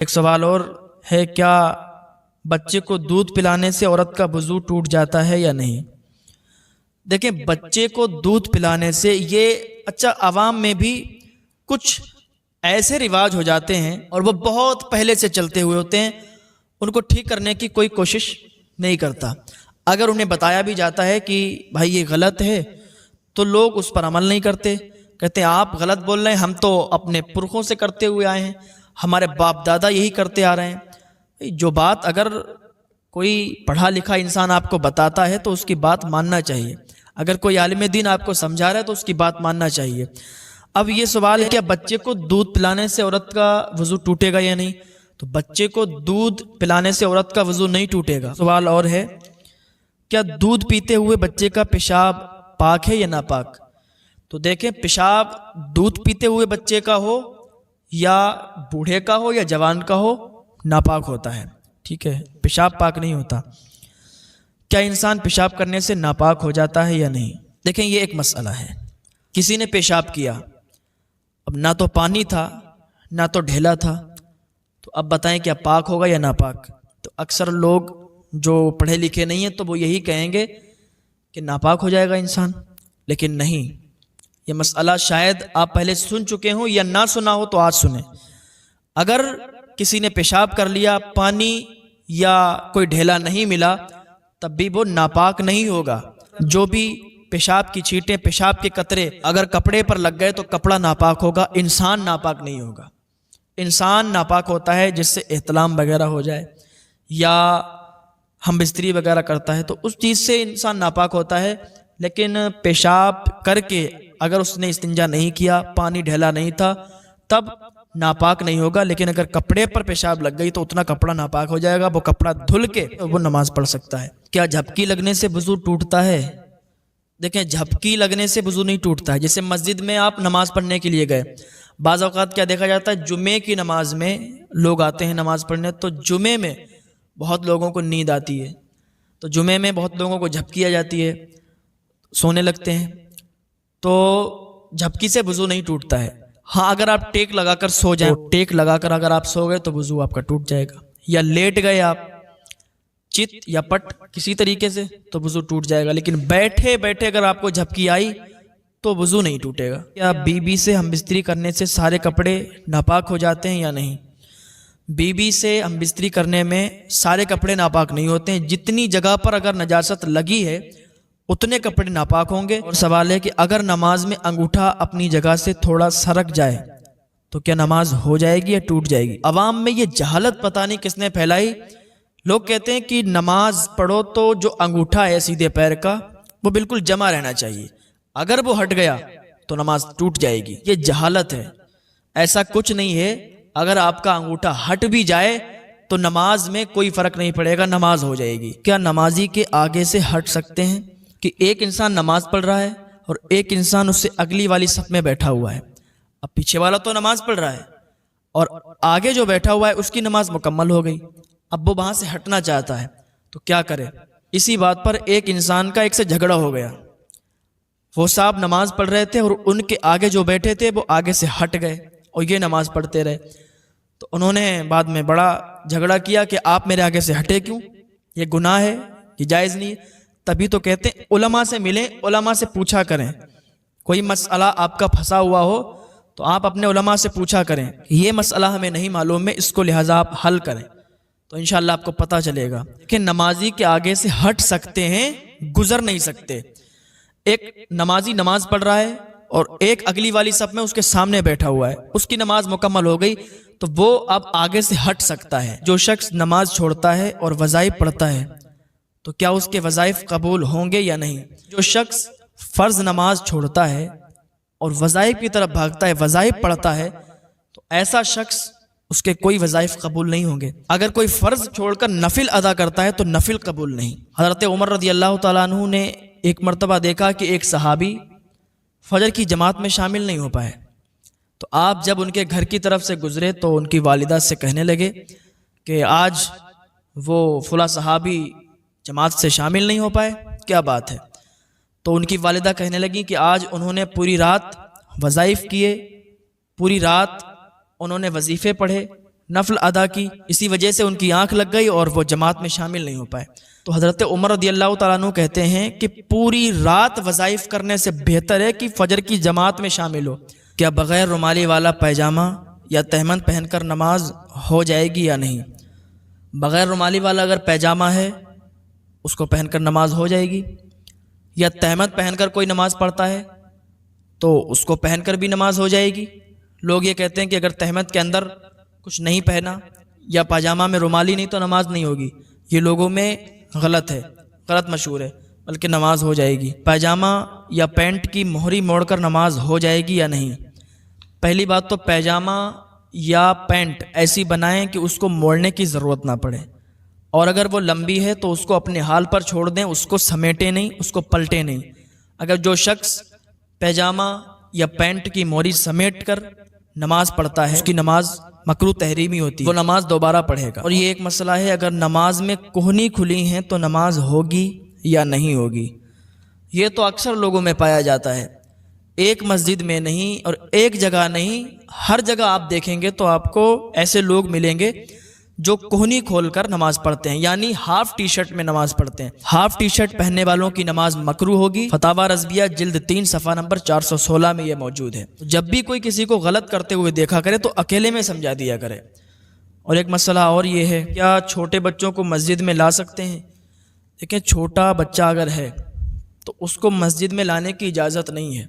ایک سوال اور ہے، کیا بچے کو دودھ پلانے سے عورت کا وضو ٹوٹ جاتا ہے یا نہیں؟ دیکھیں، بچے کو دودھ پلانے سے یہ عوام میں بھی کچھ ایسے رواج ہو جاتے ہیں اور وہ بہت پہلے سے چلتے ہوئے ہوتے ہیں، ان کو ٹھیک کرنے کی کوئی کوشش نہیں کرتا۔ اگر انہیں بتایا بھی جاتا ہے کہ بھائی یہ غلط ہے تو لوگ اس پر عمل نہیں کرتے، کہتے ہیں آپ غلط بول رہے ہیں، ہم تو اپنے پرخوں سے کرتے ہوئے آئے ہیں، ہمارے باپ دادا یہی کرتے آ رہے ہیں۔ جو بات اگر کوئی پڑھا لکھا انسان آپ کو بتاتا ہے تو اس کی بات ماننا چاہیے، اگر کوئی عالم دین آپ کو سمجھا رہا ہے تو اس کی بات ماننا چاہیے۔ اب یہ سوال ہے کہ بچے کو دودھ پلانے سے عورت کا وضو ٹوٹے گا یا نہیں؟ تو بچے کو دودھ پلانے سے عورت کا وضو نہیں ٹوٹے گا۔ سوال اور ہے، کیا دودھ پیتے ہوئے بچے کا پیشاب پاک ہے یا ناپاک؟ تو دیکھیں، پیشاب دودھ پیتے ہوئے بچے کا ہو یا بوڑھے کا ہو یا جوان کا ہو، ناپاک ہوتا ہے، ٹھیک ہے، پیشاب پاک نہیں ہوتا۔ کیا انسان پیشاب کرنے سے ناپاک ہو جاتا ہے یا نہیں؟ دیکھیں، یہ ایک مسئلہ ہے۔ کسی نے پیشاب کیا، اب نہ تو پانی تھا نہ تو ڈھیلا تھا، تو اب بتائیں کیا پاک ہوگا یا ناپاک؟ تو اکثر لوگ جو پڑھے لکھے نہیں ہیں تو وہ یہی کہیں گے کہ ناپاک ہو جائے گا انسان، لیکن نہیں، یہ مسئلہ شاید آپ پہلے سن چکے ہوں یا نہ سنا ہو تو آج سنیں۔ اگر کسی نے پیشاب کر لیا، پانی یا کوئی ڈھیلا نہیں ملا، تب بھی وہ ناپاک نہیں ہوگا۔ جو بھی پیشاب کی چھینٹیں، پیشاب کے قطرے اگر کپڑے پر لگ گئے تو کپڑا ناپاک ہوگا، انسان ناپاک نہیں ہوگا۔ انسان ناپاک ہوتا ہے جس سے احتلام وغیرہ ہو جائے یا ہم بستری وغیرہ کرتا ہے تو اس چیز سے انسان ناپاک ہوتا ہے، لیکن پیشاب کر کے اگر اس نے استنجا نہیں کیا، پانی ڈھیلا نہیں تھا، تب ناپاک نہیں ہوگا۔ لیکن اگر کپڑے پر پیشاب لگ گئی تو اتنا کپڑا ناپاک ہو جائے گا، وہ کپڑا دھل کے وہ نماز پڑھ سکتا ہے۔ کیا جھپکی لگنے سے وضو ٹوٹتا ہے؟ دیکھیں، جھپکی لگنے سے وضو نہیں ٹوٹتا ہے۔ جیسے مسجد میں آپ نماز پڑھنے کے لیے گئے، بعض اوقات کیا دیکھا جاتا ہے، جمعے کی نماز میں لوگ آتے ہیں نماز پڑھنے، تو جمعے میں بہت لوگوں کو نیند آتی ہے، تو جمعے میں بہت لوگوں کو جھپکی آ جاتی ہے، سونے لگتے ہیں، تو جھپکی سے وضو نہیں ٹوٹتا ہے۔ ہاں، اگر آپ ٹیک لگا کر سو جائیں، ٹیک لگا کر اگر آپ سو گئے تو وضو آپ کا ٹوٹ جائے گا، یا لیٹ گئے آپ چت یا پٹ کسی طریقے سے تو وضو ٹوٹ جائے گا، لیکن بیٹھے بیٹھے اگر آپ کو جھپکی آئی تو وضو نہیں ٹوٹے گا۔ کیا بیوی سے ہم بستری کرنے سے سارے کپڑے ناپاک ہو جاتے ہیں یا نہیں؟ بیوی سے ہم بستری کرنے میں سارے کپڑے ناپاک نہیں ہوتے ہیں، جتنی جگہ پر اگر نجاست لگی ہے اتنے کپڑے ناپاک ہوں گے۔ اور سوال ہے کہ اگر نماز میں انگوٹھا اپنی جگہ سے تھوڑا سرک جائے تو کیا نماز ہو جائے گی یا ٹوٹ جائے گی؟ عوام میں یہ جہالت پتہ نہیں کس نے پھیلائی، لوگ کہتے ہیں کہ نماز پڑھو تو جو انگوٹھا ہے سیدھے پیر کا وہ بالکل جمع رہنا چاہیے، اگر وہ ہٹ گیا تو نماز ٹوٹ جائے گی۔ یہ جہالت ہے، ایسا کچھ نہیں ہے۔ اگر آپ کا انگوٹھا ہٹ بھی جائے تو نماز میں کوئی فرق نہیں پڑے گا، نماز ہو جائے گی۔ کیا نمازی کے آگے سے ہٹ سکتے ہیں؟ کہ ایک انسان نماز پڑھ رہا ہے اور ایک انسان اس سے اگلی والی صف میں بیٹھا ہوا ہے، اب پیچھے والا تو نماز پڑھ رہا ہے اور آگے جو بیٹھا ہوا ہے اس کی نماز مکمل ہو گئی، اب وہ وہاں سے ہٹنا چاہتا ہے تو کیا کرے؟ اسی بات پر ایک انسان کا ایک سے جھگڑا ہو گیا، وہ صاحب نماز پڑھ رہے تھے اور ان کے آگے جو بیٹھے تھے وہ آگے سے ہٹ گئے اور یہ نماز پڑھتے رہے، تو انہوں نے بعد میں بڑا جھگڑا کیا کہ آپ میرے آگے سے ہٹے کیوں، یہ گناہ ہے، یہ جائز نہیں ہے۔ تبھی تو کہتے ہیں علماء سے ملیں، علماء سے پوچھا کریں، کوئی مسئلہ آپ کا پھنسا ہوا ہو تو آپ اپنے علماء سے پوچھا کریں، یہ مسئلہ ہمیں نہیں معلوم ہے، اس کو لہٰذا آپ حل کریں، تو انشاءاللہ آپ کو پتہ چلے گا کہ نمازی کے آگے سے ہٹ سکتے ہیں، گزر نہیں سکتے۔ ایک نمازی نماز پڑھ رہا ہے اور ایک اگلی والی صف میں اس کے سامنے بیٹھا ہوا ہے، اس کی نماز مکمل ہو گئی تو وہ اب آگے سے ہٹ سکتا ہے۔ جو شخص نماز چھوڑتا ہے اور وظائف پڑھتا ہے تو کیا اس کے وظائف قبول ہوں گے یا نہیں؟ جو شخص فرض نماز چھوڑتا ہے اور وظائف کی طرف بھاگتا ہے، وظائف پڑھتا ہے، تو ایسا شخص اس کے کوئی وظائف قبول نہیں ہوں گے۔ اگر کوئی فرض چھوڑ کر نفل ادا کرتا ہے تو نفل قبول نہیں۔ حضرت عمر رضی اللہ تعالیٰ عنہ نے ایک مرتبہ دیکھا کہ ایک صحابی فجر کی جماعت میں شامل نہیں ہو پائے، تو آپ جب ان کے گھر کی طرف سے گزرے تو ان کی والدہ سے کہنے لگے کہ آج وہ فلاں صحابی جماعت سے شامل نہیں ہو پائے، کیا بات ہے؟ تو ان کی والدہ کہنے لگی کہ آج انہوں نے پوری رات وظائف کیے، پوری رات انہوں نے وظیفے پڑھے، نفل ادا کی، اسی وجہ سے ان کی آنکھ لگ گئی اور وہ جماعت میں شامل نہیں ہو پائے۔ تو حضرت عمر رضی اللہ تعالیٰ عنہ کہتے ہیں کہ پوری رات وظائف کرنے سے بہتر ہے کہ فجر کی جماعت میں شامل ہو۔ کیا بغیر رومالی والا پیجامہ یا تہمند پہن کر نماز ہو جائے گی یا نہیں؟ بغیر رومالی والا اگر پیجامہ ہے اس کو پہن کر نماز ہو جائے گی، یا تہمند پہن کر کوئی نماز پڑھتا ہے تو اس کو پہن کر بھی نماز ہو جائے گی۔ لوگ یہ کہتے ہیں کہ اگر تہمند کے اندر کچھ نہیں پہنا یا پاجامہ میں رومالی نہیں تو نماز نہیں ہوگی، یہ لوگوں میں غلط ہے، غلط مشہور ہے، بلکہ نماز ہو جائے گی۔ پاجامہ یا پینٹ کی مہری موڑ کر نماز ہو جائے گی یا نہیں؟ پہلی بات تو پیجامہ یا پینٹ ایسی بنائیں کہ اس کو موڑنے کی ضرورت نہ پڑے، اور اگر وہ لمبی ہے تو اس کو اپنے حال پر چھوڑ دیں، اس کو سمیٹیں نہیں، اس کو پلٹیں نہیں۔ اگر جو شخص پیجامہ یا پینٹ کی موری سمیٹ کر نماز پڑھتا ہے اس کی نماز مکروہ تحریمی ہوتی ہے، وہ نماز دوبارہ پڑھے گا۔ اور یہ ایک مسئلہ ہے، اگر نماز میں کوہنی کھلی ہیں تو نماز ہوگی یا نہیں ہوگی؟ یہ تو اکثر لوگوں میں پایا جاتا ہے، ایک مسجد میں نہیں اور ایک جگہ نہیں، ہر جگہ آپ دیکھیں گے تو آپ کو ایسے لوگ ملیں گے جو کوہنی کھول کر نماز پڑھتے ہیں، یعنی ہاف ٹی شرٹ میں نماز پڑھتے ہیں۔ ہاف ٹی شرٹ پہننے والوں کی نماز مکروہ ہوگی۔ فتاوی رضویہ جلد 3 صفحہ نمبر 416 میں یہ موجود ہے۔ جب بھی کوئی کسی کو غلط کرتے ہوئے دیکھا کرے تو اکیلے میں سمجھا دیا کرے۔ اور ایک مسئلہ اور یہ ہے، کیا چھوٹے بچوں کو مسجد میں لا سکتے ہیں؟ دیکھیں، چھوٹا بچہ اگر ہے تو اس کو مسجد میں لانے کی اجازت نہیں ہے۔